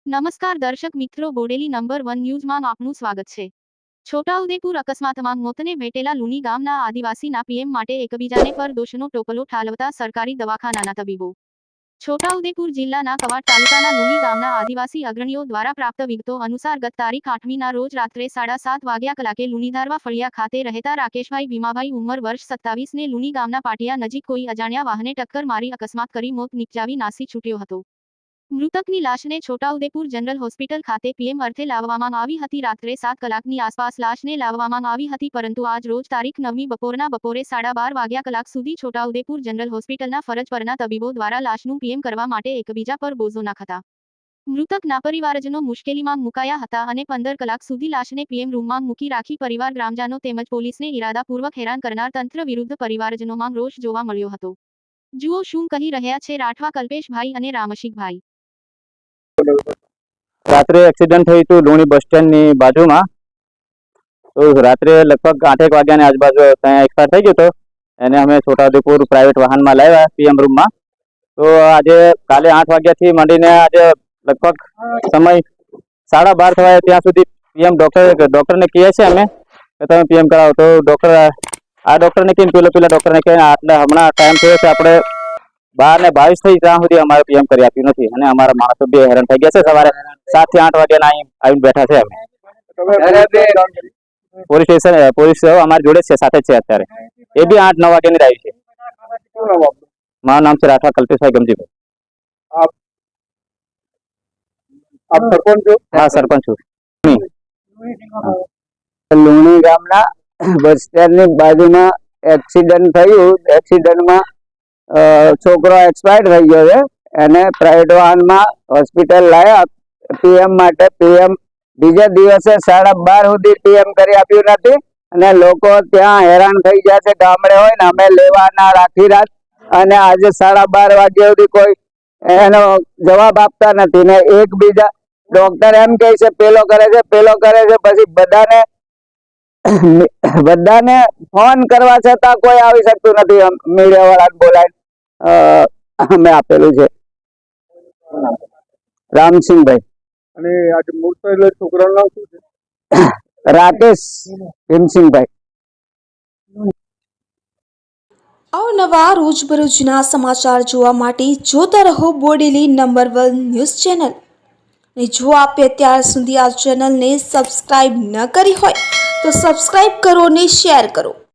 નમસ્કાર દર્શક મિત્રો, બોડેલી નંબર 1 ન્યૂઝમાં આપનું સ્વાગત છે। છોટાઉદેપુર અકસ્માતમાં મોતને ભેટેલા લુણી ગામના આદિવાસીના પીએમ માટે એકબીજાને પર દોષનો ટોપલો ઠાલવતા સરકારી દવાખાનાના તબીબો। છોટાઉદેપુર જિલ્લાના કવાંટ તાલુકાના લુણી ગામના આદિવાસી અગ્રણીઓ દ્વારા પ્રાપ્ત વિગતો અનુસાર ગત તારીખ 8મીના રોજ રાત્રે 7:30 વાગ્યા કલાકે લુણીધારવા ફળિયા ખાતે રહેતા રાકેશભાઈ ભીમાભાઈ ઉંમર વર્ષ 27ને લુણી ગામના પાટિયા નજીક કોઈ અજાણ્યા વાહને ટક્કર મારી અકસ્માત કરી મોત નિપજાવી નાસી છૂટ્યો હતો। મૃતકની લાશને છોટાઉદેપુર જનરલ હોસ્પિટલ ખાતે પીએમ અર્થે લાવવામાં આવી હતી। રાત્રે 7 કલાકની આસપાસ લાશને લાવવામાં આવી હતી, પરંતુ આજ રોજ તારીખ 9મી બપોરે 12:30 વાગ્યા કલાક સુધી છોટાઉદેપુર જનરલ હોસ્પિટલના ફરજ પરના તબીબો દ્વારા લાશનું પીએમ કરવા માટે એકબીજા પર બોજો નાખતા મૃતકના પરિવારજનો મુશ્કેલીમાં મુકાયા હતા અને 15 કલાક સુધી લાશને પીએમ રૂમમાં મૂકી રાખી પરિવાર, ગ્રામજનો તેમજ પોલીસને ઇરાદાપૂર્વક હેરાન કરનાર તંત્ર વિરુદ્ધ પરિવારજનોમાં રોષ જોવા મળ્યો હતો। જુઓ શું કહી રહ્યા છે રાઠવા કલ્પેશભાઈ અને રામશીકભાઈ। રાત્રે એક્સિડન્ટ થયું હતું લુણી બસ સ્ટેન્ડની બાજુમાં। તો રાત્રે લગભગ 8 વાગ્યાની આજુબાજુ ત્યાં એક્સપાયર થઈ ગયો હતો એને અમે છોટાઉદેપુર પ્રાઇવેટ વાહનમાં લાવ્યા પીએમ રૂમમાં। તો આજે કાલે 8 વાગ્યાથી માંડીને આજે લગભગ સમય 12:30 થવાય ત્યાં સુધી પીએમ ડૉક્ટરને કહીએ છીએ અમે કે તમે પીએમ કરાવો। તો ડૉક્ટર આ ડૉક્ટરને કહીને પેલા ડૉક્ટરને કહીને આટલે હમણાં ટાઈમ થયો છે આપણે 12:22 થઈ ત્યાં સુધી અમારે પીએમ કરી આપ્યું નથી અને અમારા માણસો બે હેરાન થઈ ગયા છે। સવારે 7 થી 8 વાગ્યાના અહીં આવીને બેઠા છે અમે। પોલીસ અમારી જોડે છે, સાથે છે અત્યારે। એ બી 8-9 વાગ્યાની આવી છે। મારું નામ છે રાઠવા કલ્પેશભાઈ ગમજીભાઈ। આપ સરપંચ છો? હા, સરપંચ છું। લુણી ગામના બસ સ્ટેન્ડની બાજુમાં એક્સિડન્ટ થયું। એક્સિડન્ટમાં છોકરો એક્સપાયર થઈ ગયો છે। એને પ્રાઇવેટ વાહનમાં હોસ્પિટલ લાવ્યા પીએમ માટે। પીએમ બીજા દિવસે 12:30 સુધી પીએમ કરી આપ્યું નથી અને લોકો ત્યાં હેરાન થઈ ગયા છે। ગામડે હોય ને અમે લેવાના રાખી રાત અને આજે 12:30 વાગ્યા સુધી કોઈ એનો જવાબ આપતા નથી ને એકબીજા ડોક્ટર એમ કહે છે પેલો કરે છે પછી બધાને ફોન કરવા છતાં કોઈ આવી શકતું નથી। મીડિયા વાળાને બોલાય અમે આપેલું છે। રામસિંહભાઈ। અને આજે મૂર્ત એટલે છોકરાનું નામ શું છે? રાકેશ ભીમસિંહભાઈ। અવનવા રોજબરોજના સમાચાર જોવા માટે જોતા રહો બોડેલી નંબર 1 ન્યૂઝ ચેનલ। અને જો આપે અત્યાર સુધી આ ચેનલને સબસ્ક્રાઇબ ન કરી હોય તો સબસ્ક્રાઇબ કરો અને શેર કરો।